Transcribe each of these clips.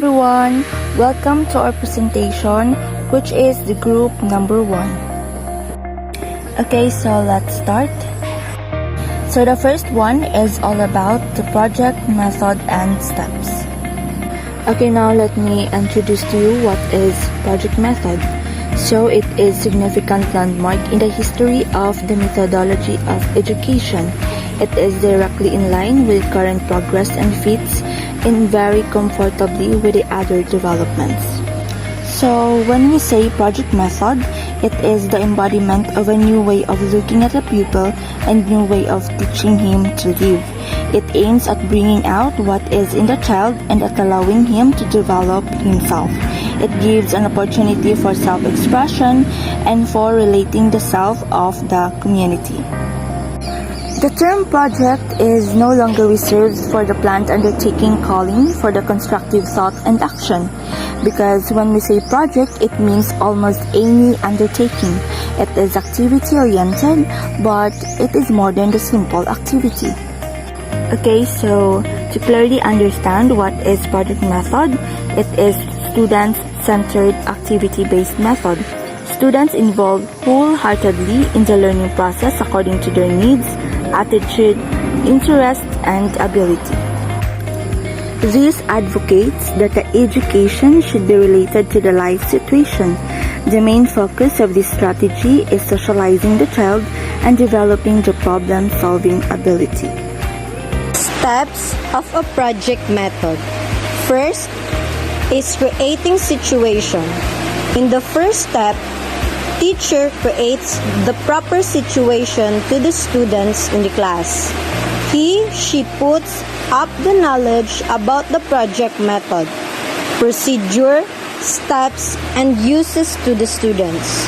everyone, welcome to our presentation, which is the group number 1. Okay, so let's start. So the first one is all about the project method and steps. Okay, now let me introduce to you what is project method. So it is a significant landmark in the history of the methodology of education. It is directly in line with current progress and fits in very comfortably with the other developments. So when we say project method, it is the embodiment of a new way of looking at a pupil and new way of teaching him to live. It aims at bringing out what is in the child and at allowing him to develop himself. It gives an opportunity for self-expression and for relating the self of the community. The term project is no longer reserved for the planned undertaking calling for the constructive thought and action, because when we say project, it means almost any undertaking. It is activity-oriented, but it is more than the simple activity. Okay, so to clearly understand what is project method, it is student-centered activity-based method. Students involved wholeheartedly in the learning process according to their needs, attitude, interest, and ability. This advocates that the education should be related to the life situation. The main focus of this strategy is socializing the child and developing the problem-solving ability. Steps of a project method. First is creating situation. In the first step, teacher creates the proper situation to the students in the class. She puts up the knowledge about the project method, procedure, steps, and uses to the students.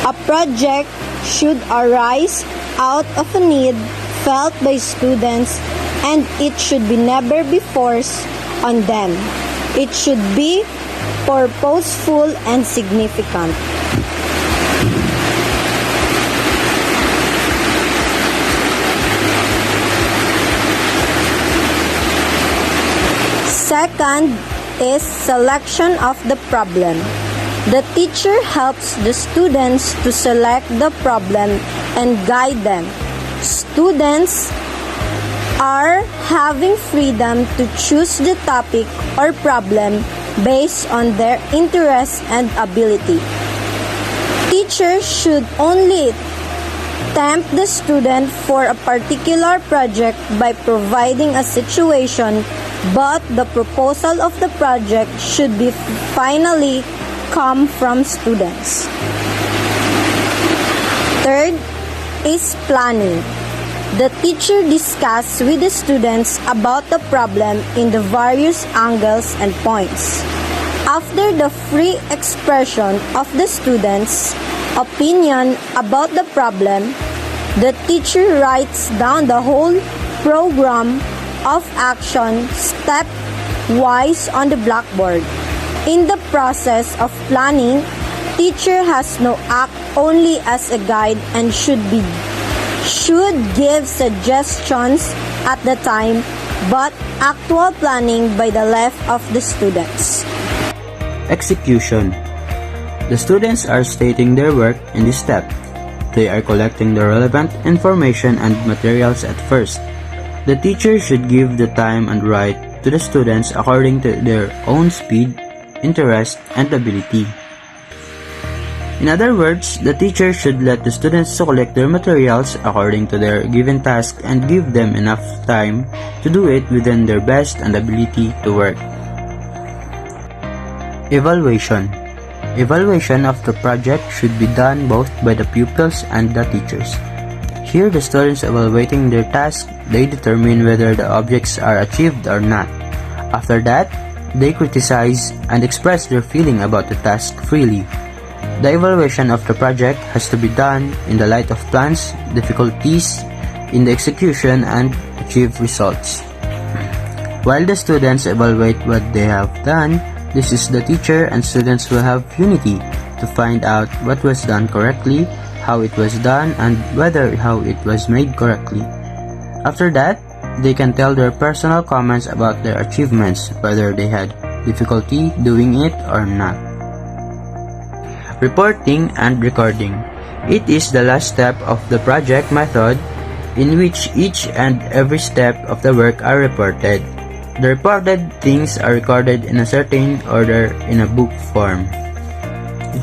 A project should arise out of a need felt by students, and it should never be forced on them. It should be purposeful and significant. Second is selection of the problem. The teacher helps the students to select the problem and guide them. Students are having freedom to choose the topic or problem based on their interest and ability. Teachers should only tempt the student for a particular project by providing a situation, but the proposal of the project should be finally come from students. Third is planning. The teacher discusses with the students about the problem in the various angles and points. After the free expression of the students' opinion about the problem, the teacher writes down the whole program of action step-wise on the blackboard. In the process of planning, teacher has no act only as a guide and should give suggestions at the time, but actual planning by the left of the students. Execution. The students are stating their work in this step. They are collecting the relevant information and materials at first. The teacher should give the time and write to the students according to their own speed, interest, and ability. In other words, the teacher should let the students collect their materials according to their given task and give them enough time to do it within their best and ability to work. Evaluation. Evaluation of the project should be done both by the pupils and the teachers. Here, the students evaluating their task, they determine whether the objects are achieved or not. After that, they criticize and express their feeling about the task freely. The evaluation of the project has to be done in the light of plans, difficulties in the execution, and achieved results. While the students evaluate what they have done, this is the teacher and students will have unity to find out what was done correctly, how it was done, and whether how it was made correctly. After that, they can tell their personal comments about their achievements, whether they had difficulty doing it or not. Reporting and recording. It is the last step of the project method in which each and every step of the work are reported. The reported things are recorded in a certain order in a book form.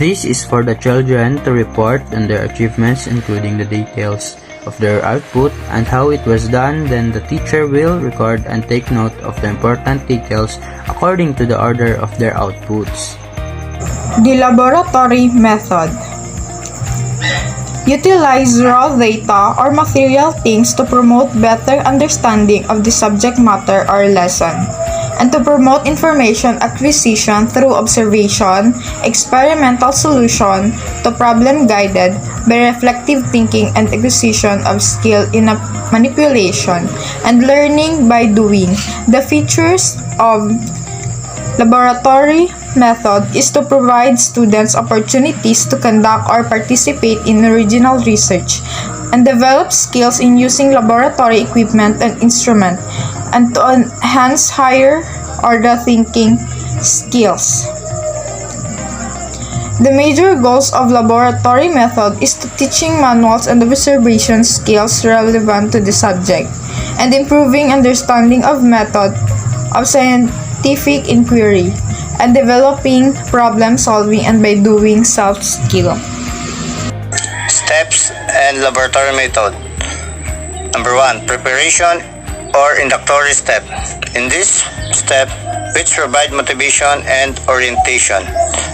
This is for the children to report on their achievements, including the details of their output and how it was done. Then the teacher will record and take note of the important details according to the order of their outputs. The laboratory method. Utilize raw data or material things to promote better understanding of the subject matter or lesson, and to promote information acquisition through observation, experimental solution, to problem guided by reflective thinking and acquisition of skill in a manipulation, and learning by doing. The features of laboratory method is to provide students opportunities to conduct or participate in original research and develop skills in using laboratory equipment and instrument, and to enhance higher order thinking skills. The major goals of laboratory method is to teaching manuals and observation skills relevant to the subject, and improving understanding of method of scientific inquiry, and developing problem solving and by doing self-skill. Steps and laboratory method. Number 1. Preparation or inductory step. In this step, which provide motivation and orientation,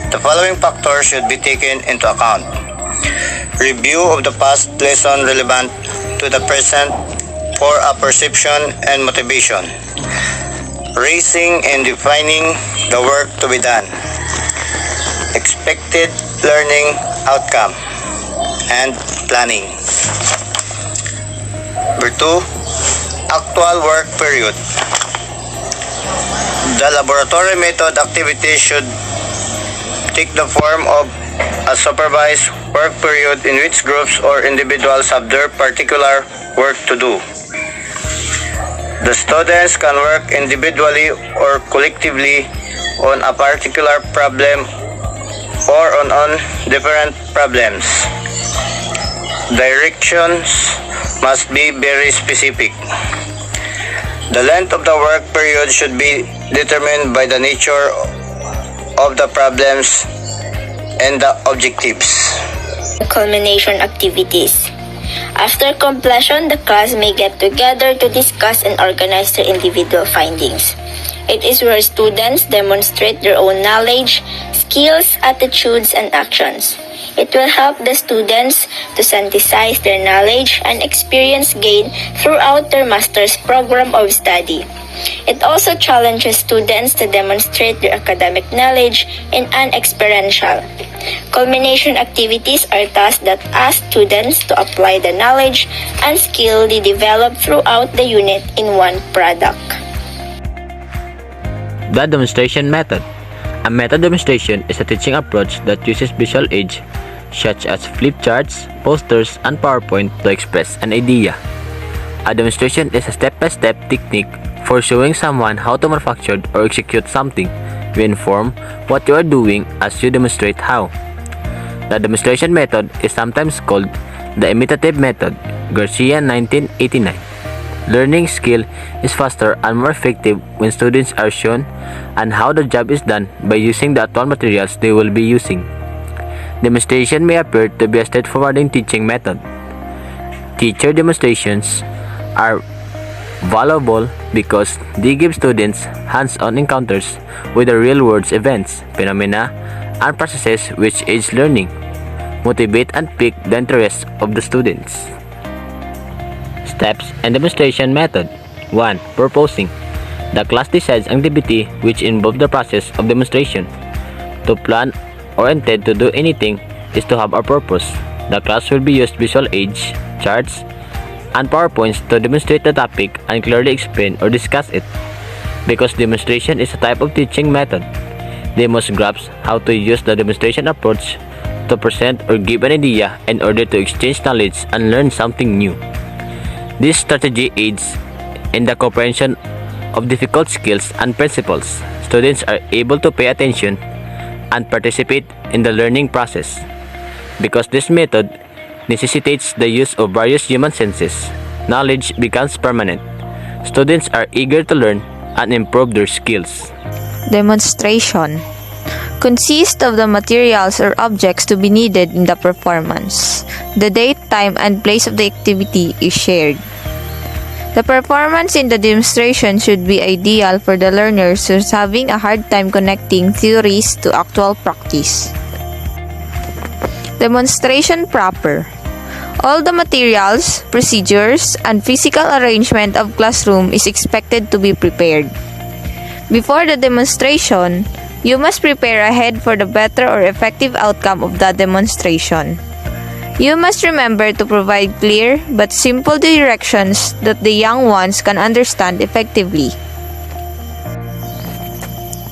the following factors should be taken into account. Review of the past lesson relevant to the present for a perception and motivation. Raising and defining the work to be done. Expected learning outcome and planning. Number 2. Actual work period. The laboratory method activity should take the form of a supervised work period in which groups or individuals have their particular work to do. The students can work individually or collectively on a particular problem or on different problems. Directions must be very specific. The length of the work period should be determined by the nature of the problems and the objectives. Culmination activities. After completion, the class may get together to discuss and organize their individual findings. It is where students demonstrate their own knowledge, skills, attitudes, and actions. It will help the students to synthesize their knowledge and experience gained throughout their master's program of study. It also challenges students to demonstrate their academic knowledge in an experiential. Culmination activities are tasks that ask students to apply the knowledge and skill they develop throughout the unit in one product. The demonstration method. A method demonstration is a teaching approach that uses visual aids such as flip charts, posters, and PowerPoint to express an idea. A demonstration is a step-by-step technique for showing someone how to manufacture or execute something. You inform what you are doing as you demonstrate how. The demonstration method is sometimes called the imitative method, Garcia 1989. Learning skill is faster and more effective when students are shown and how the job is done by using the actual materials they will be using. Demonstration may appear to be a straightforward teaching method. Teacher demonstrations are valuable because they give students hands-on encounters with the real-world events, phenomena, and processes which aids learning, motivate and pique the interest of the students. Steps and demonstration method. 1. Proposing. The class decides an activity which involves the process of demonstration. To plan or intend to do anything is to have a purpose. The class will be used visual aids, charts, and PowerPoints to demonstrate the topic and clearly explain or discuss it. Because demonstration is a type of teaching method, they must grasp how to use the demonstration approach to present or give an idea in order to exchange knowledge and learn something new. This strategy aids in the comprehension of difficult skills and principles, students are able to pay attention and participate in the learning process. Because this method necessitates the use of various human senses, knowledge becomes permanent. Students are eager to learn and improve their skills. Demonstration consists of the materials or objects to be needed in the performance. The date, time, and place of the activity is shared. The performance in the demonstration should be ideal for the learners who are having a hard time connecting theories to actual practice. Demonstration proper. All the materials, procedures, and physical arrangement of classroom is expected to be prepared. Before the demonstration, you must prepare ahead for the better or effective outcome of the demonstration. You must remember to provide clear but simple directions that the young ones can understand effectively.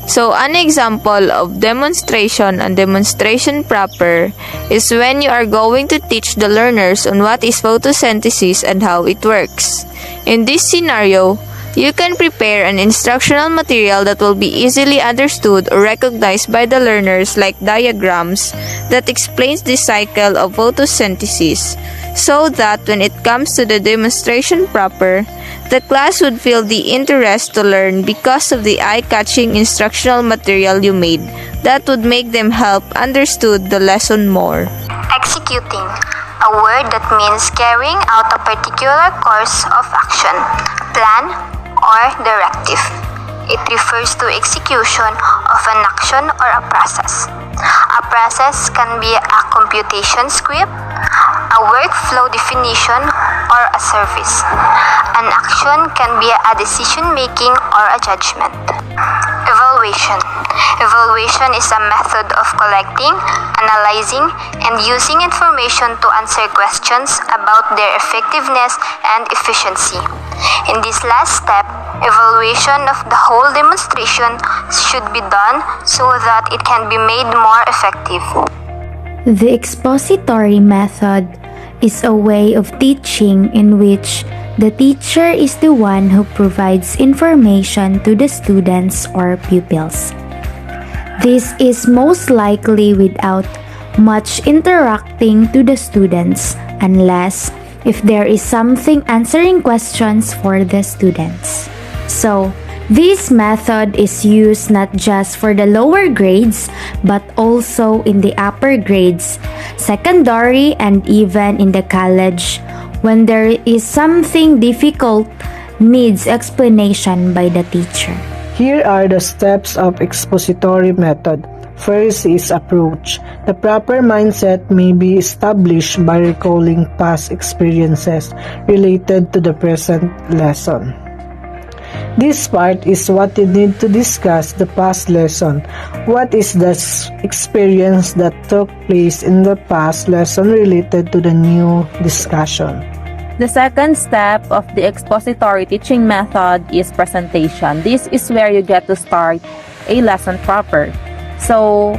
So, an example of demonstration and demonstration proper is when you are going to teach the learners on what is photosynthesis and how it works. In this scenario, you can prepare an instructional material that will be easily understood or recognized by the learners, like diagrams that explains the cycle of photosynthesis, so that when it comes to the demonstration proper, the class would feel the interest to learn because of the eye-catching instructional material you made that would make them help understood the lesson more. Executing, a word that means carrying out a particular course of action, plan, or directive. It refers to execution of an action or a process. A process can be a computation script, a workflow definition, or a service. An action can be a decision-making or a judgment. Evaluation. Evaluation is a method of collecting, analyzing, and using information to answer questions about their effectiveness and efficiency. In this last step, evaluation of the whole demonstration should be done so that it can be made more effective. The expository method is a way of teaching in which the teacher is the one who provides information to the students or pupils. This is most likely without much interacting to the students, unless if there is something answering questions for the students. So, this method is used not just for the lower grades, but also in the upper grades, secondary, and even in the college, when there is something difficult needs explanation by the teacher. Here are the steps of expository method. First is approach. The proper mindset may be established by recalling past experiences related to the present lesson. This part is what you need to discuss the past lesson. What is the experience that took place in the past lesson related to the new discussion? The second step of the expository teaching method is presentation. This is where you get to start a lesson proper. So,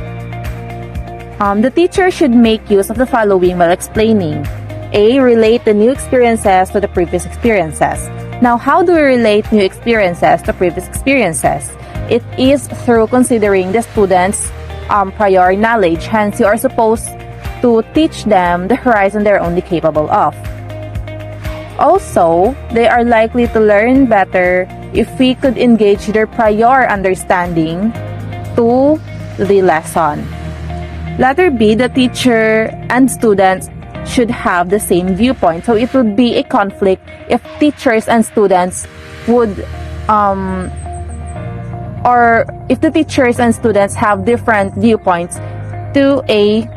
the teacher should make use of the following while explaining. A. Relate the new experiences to the previous experiences. Now, how do we relate new experiences to previous experiences? It is through considering the students' prior knowledge. Hence, you are supposed to teach them the horizon they're only capable of. Also, they are likely to learn better if we could engage their prior understanding to the lesson. Letter B, the teacher and students should have the same viewpoint. So it would be a conflict if teachers and students would or if the teachers and students have different viewpoints to a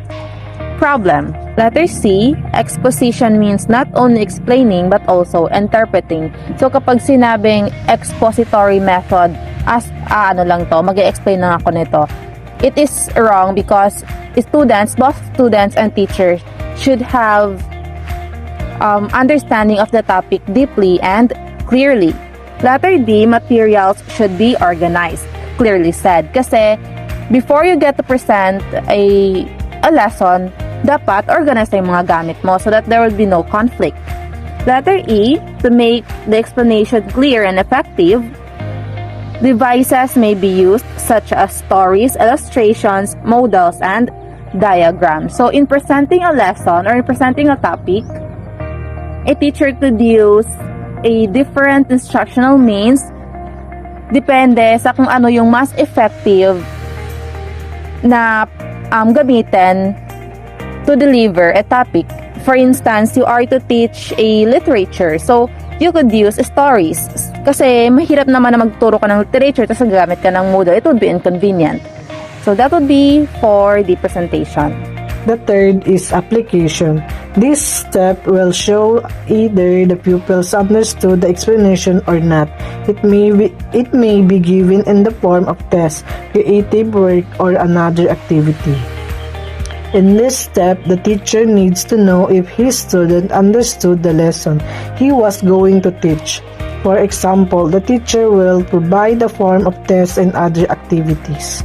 problem. Letter C, exposition means not only explaining but also interpreting. So kapag sinabing expository method, as mag-explain na ako nito, it is wrong because both students and teachers should have understanding of the topic deeply and clearly. Letter D, materials should be organized. Clearly said. Kasi before you get to present a lesson, dapat organize yung mga gamit mo so that there will be no conflict. Letter E, to make the explanation clear and effective, Devices may be used such as stories, illustrations, models, and diagrams. So in presenting a lesson or in presenting a topic, a teacher could use a different instructional means depende sa kung ano yung mas effective na gamitin to deliver a topic. For instance, you are to teach a literature. So, you could use stories. Kasi mahirap naman na magturo ka ng literature tapos gagamit ka ng model. It would be inconvenient. So, that would be for the presentation. The third is application. This step will show either the pupils understood the explanation or not. It may be given in the form of test, creative work, or another activity. In this step, the teacher needs to know if his student understood the lesson he was going to teach. For example, the teacher will provide a form of tests and other activities.